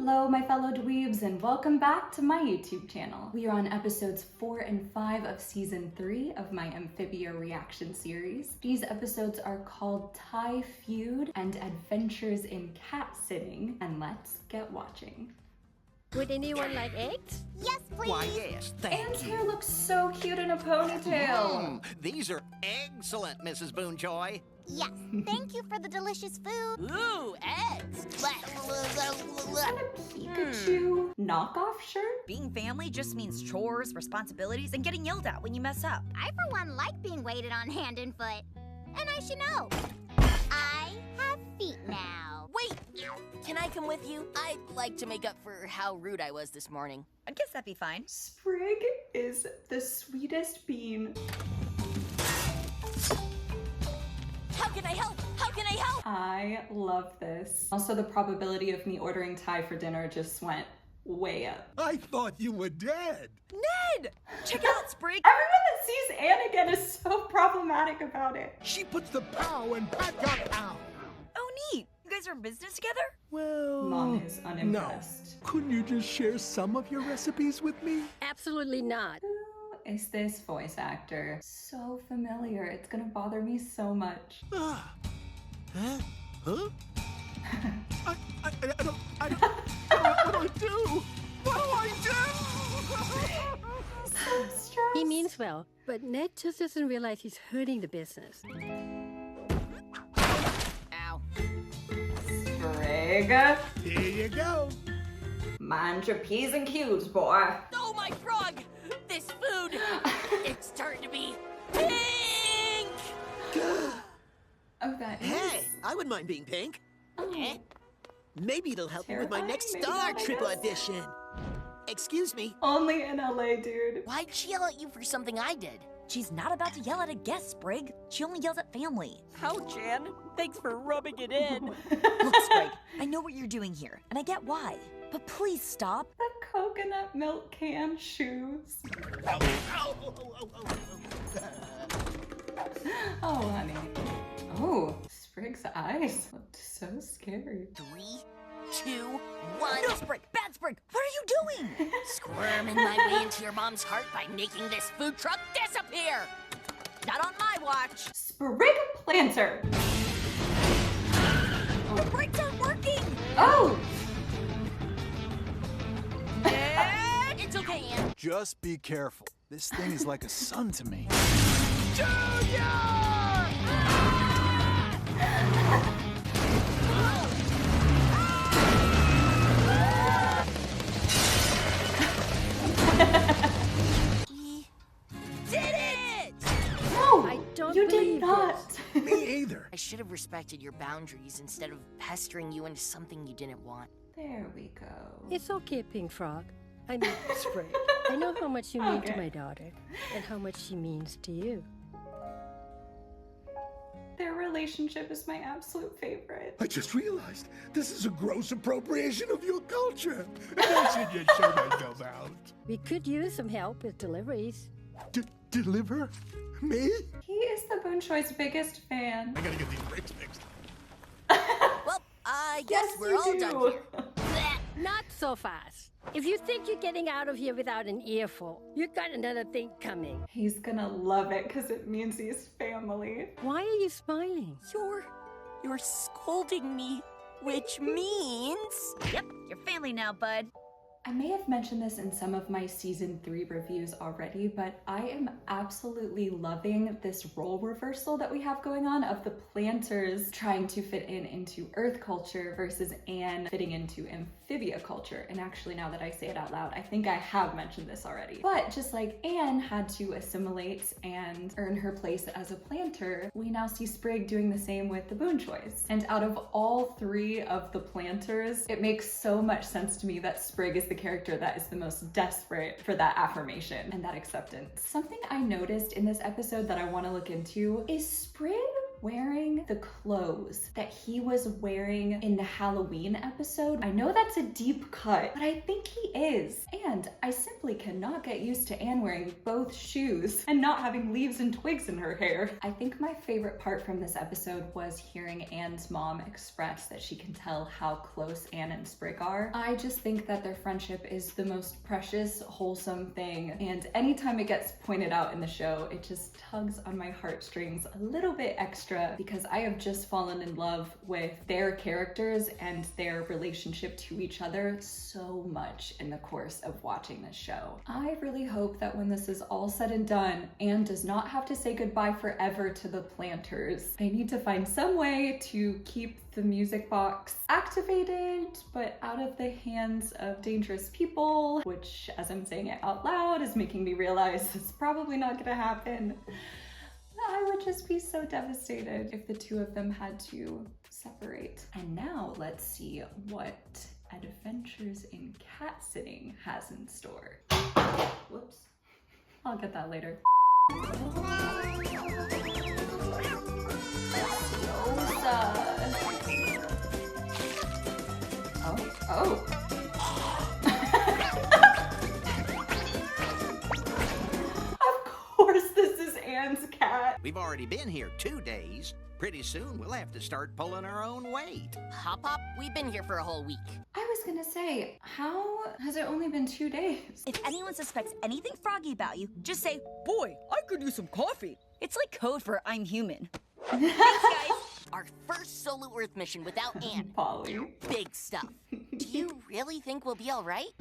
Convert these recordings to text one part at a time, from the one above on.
Hello, my fellow dweebs, and welcome back to my YouTube channel. We are on episodes 4 and 5 of season 3 of my Amphibia reaction series. These episodes are called Thai Feud and Adventures in Catsitting, and let's get watching. Would anyone like eggs? Yes, please. Why, yes, thank Anne's you. hair looks so cute in a ponytail. These are excellent, Mrs. Boonjoy. Yes, thank you for the delicious food. Ooh, eggs! Is that a Pikachu knockoff shirt? Being family just means chores, responsibilities, and getting yelled at when you mess up. I, for one, like being waited on hand and foot. And I should know, I have feet now. Wait, can I come with you? I'd like to make up for how rude I was this morning. I guess that'd be fine. Sprig is the sweetest bean. How can I help? How can I help? I love this. Also, the probability of me ordering Thai for dinner just went way up. I thought you were dead. Ned! Check it out, Sprig! Everyone that sees Anne again is so problematic about it. She puts the pow and pat got pow. Oh, neat! You guys are in business together? Well, Mom is unimpressed. No. Couldn't you just share some of your recipes with me? Absolutely not. Who is this voice actor? So familiar. It's gonna bother me so much. Ah. Huh? Huh? I don't, what do I do? What do I do? So stressed. He means well, but Ned just doesn't realize he's hurting the business. Ow. Sprig. Here you go. Mind your P's and Q's, boy. Oh, my frog! This food, it's starting to be pink! Oh, that is. Hey, I wouldn't mind being pink. Oh. Maybe it'll help me with my Terrifying, next maybe Star not, I Trip guess. audition. Excuse me. Only in LA, dude. Why'd she yell at you for something I did? She's not about to yell at a guest, Sprig. She only yells at family. Ouch, Jan. Thanks for rubbing it in. Look, Sprig, I know what you're doing here, and I get why. But please stop. The coconut milk can shoes. Oh, honey. Oh, Sprig's eyes looked so scary. 3, 2, 1. No, Sprig! Bad Sprig! What are you doing? Squirming my way into your mom's heart by making this food truck disappear. Not on my watch! Sprig planter. The brakes aren't working! Oh! It's okay, Ann. Just be careful. This thing is like a son to me. We did it! No! I don't You did believe not. Me either. I should have respected your boundaries instead of pestering you into something you didn't want. There we go. It's okay, Pink Frog. I mean, Sprig. I know how much you mean to Okay. my daughter, and how much she means to you. Their relationship is my absolute favorite. I just realized this is a gross appropriation of your culture. I should just show myself out. We could use some help with deliveries. Deliver? Me? He is the Boonchoy's biggest fan. I gotta get these brakes fixed. Well, I guess Yes, we're you all do. done here. Blech. Not so fast. If you think you're getting out of here without an earful, you've got another thing coming. He's gonna love it because it means he's family. Why are you smiling? You're scolding me, which means... Yep, you're family now, bud. I may have mentioned this in some of my season 3 reviews already, but I am absolutely loving this role reversal that we have going on of the planters trying to fit into Earth culture versus Anne fitting into Amphibia culture. And actually, now that I say it out loud, I think I have mentioned this already. But just like Anne had to assimilate and earn her place as a planter, we now see Sprig doing the same with the Boonchoys. And out of all 3 of the planters, it makes so much sense to me that Sprig is the character that is the most desperate for that affirmation and that acceptance. Something I noticed in this episode that I want to look into is Sprig wearing the clothes that he was wearing in the Halloween episode. I know that's a deep cut, but I think he is. And I simply cannot get used to Anne wearing both shoes and not having leaves and twigs in her hair. I think my favorite part from this episode was hearing Anne's mom express that she can tell how close Anne and Sprig are. I just think that their friendship is the most precious, wholesome thing, and anytime it gets pointed out in the show, it just tugs on my heartstrings a little bit extra because I have just fallen in love with their characters and their relationship to each other so much in the course of watching this show. I really hope that when this is all said and done, Anne does not have to say goodbye forever to the planters. They need to find some way to keep the music box activated, but out of the hands of dangerous people, which, as I'm saying it out loud, is making me realize it's probably not gonna happen. I would just be so devastated if the two of them had to separate. And now let's see what Adventures in Catsitting has in store. Whoops. I'll get that later. Oh. Of course this is Anne's cat. We've already been here 2 days. Pretty soon we'll have to start pulling our own weight. Hop Hop, we've been here for a whole week. I was gonna say, how has it only been 2 days? If anyone suspects anything froggy about you, just say, "Boy, I could use some coffee." It's like code for I'm human. Thanks, guys. Our first solo Earth mission without Anne. Polly. Big stuff. Do you really think we'll be all right?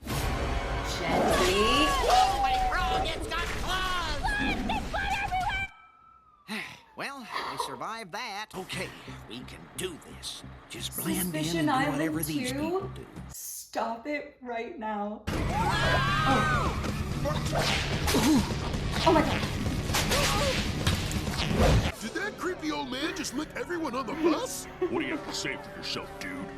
Gently. Oh, my frog, it's got claws! Look, there's blood everywhere! Well, I survived that. Okay, we can do this. Just blend in Suspicion and do whatever Island these 2? people do. Stop it right now. Oh my god. Did that creepy old man just lick everyone on the bus? What do you have to say for yourself, dude?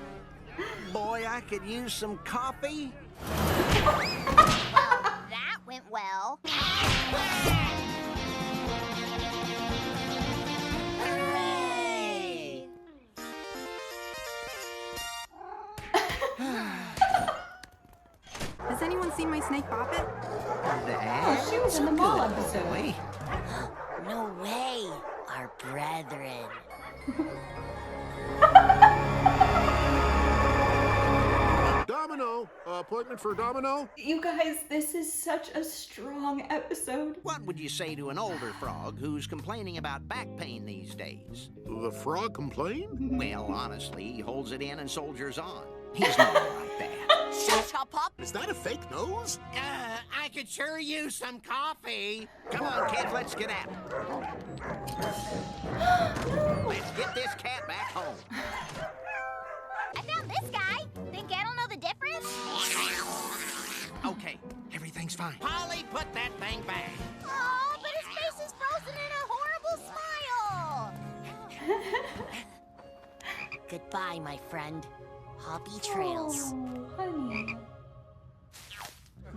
Boy, I could use some coffee. Well, that went well. Hooray! Has anyone seen my snake Poppet? Oh, she was in the mall episode. Boy. No way! Our brethren. Domino. Appointment for Domino? You guys, this is such a strong episode. What would you say to an older frog who's complaining about back pain these days? The frog complained? Well, honestly, he holds it in and soldiers on. He's not like that. Shush, Hop Hop! Is that a fake nose? I could sure use some coffee. Come on, kids, let's get at it. Let's get this cat back home. I found this guy. Think Anne'll know the difference? Okay, everything's fine. Polly, put that thing back. Oh, but his face is frozen in a horrible smile. Goodbye, my friend. Happy trails. Oh, honey.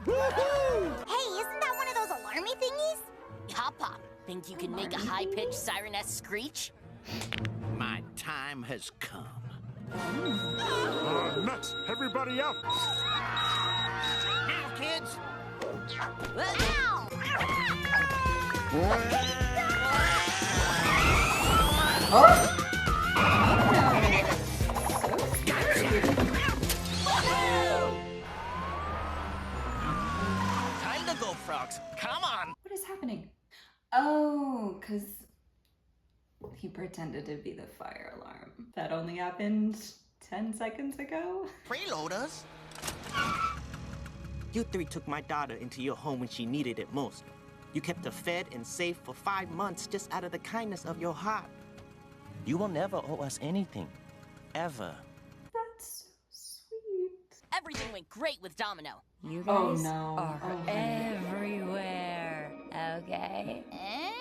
Hey, isn't that one of those alarmy thingies? Hop Hop, think you can make a high-pitched siren-esque screech? My time has come. Nuts! Everybody out! Now, kids. Ow! Time to go, frogs. Come on. What is happening? Oh, because he pretended to be the fire alarm. That only happened 10 seconds ago? Freeloaders? You three took my daughter into your home when she needed it most. You kept her fed and safe for 5 months just out of the kindness of your heart. You will never owe us anything. Ever. That's so sweet. Everything went great with Domino. You Oh, guys no. are Oh, honey. everywhere, okay? Eh?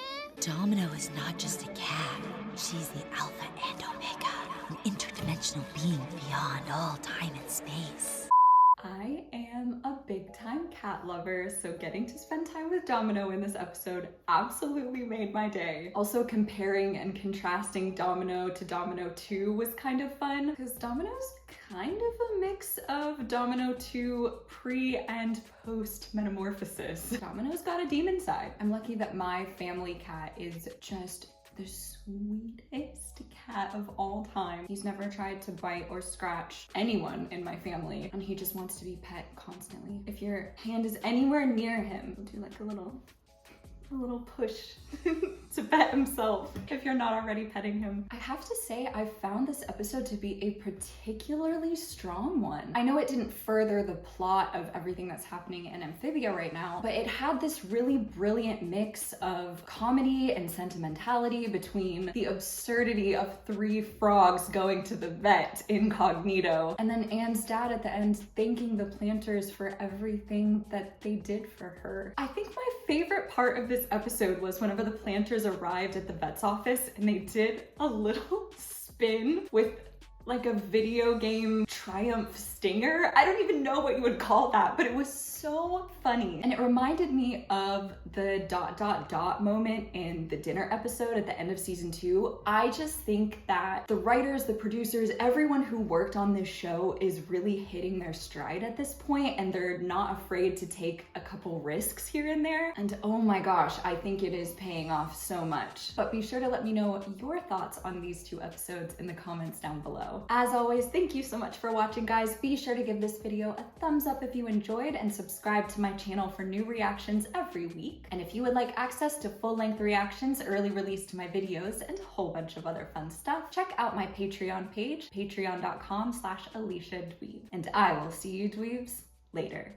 Domino is not just a cat. She's the Alpha and Omega, an interdimensional being beyond all time and space. I am a big big time cat lover, so getting to spend time with Domino in this episode absolutely made my day. Also, comparing and contrasting Domino to Domino 2 was kind of fun, because Domino's kind of a mix of Domino 2 pre and post metamorphosis. Domino's got a demon side. I'm lucky that my family cat is just the sweetest cat of all time. He's never tried to bite or scratch anyone in my family, and he just wants to be pet constantly. If your hand is anywhere near him, he'll do like a little push to pet himself if you're not already petting him. I have to say, I found this episode to be a particularly strong one. I know it didn't further the plot of everything that's happening in Amphibia right now, but it had this really brilliant mix of comedy and sentimentality between the absurdity of 3 frogs going to the vet incognito, and then Anne's dad at the end thanking the planters for everything that they did for her. I think my favorite part of this episode was whenever the planters arrived at the vet's office and they did a little spin with like a video game triumph stinger. I don't even know what you would call that, but it was so funny. And it reminded me of the ... moment in the dinner episode at the end of season 2. I just think that the writers, the producers, everyone who worked on this show is really hitting their stride at this point, and they're not afraid to take a couple risks here and there. And oh my gosh, I think it is paying off so much. But be sure to let me know your thoughts on these 2 episodes in the comments down below. As always, thank you so much for watching, guys. Be sure to give this video a thumbs up if you enjoyed, and subscribe to my channel for new reactions every week. And if you would like access to full-length reactions, early release to my videos, and a whole bunch of other fun stuff, check out my Patreon page, patreon.com/AliciaDweeb. And I will see you dweebs later.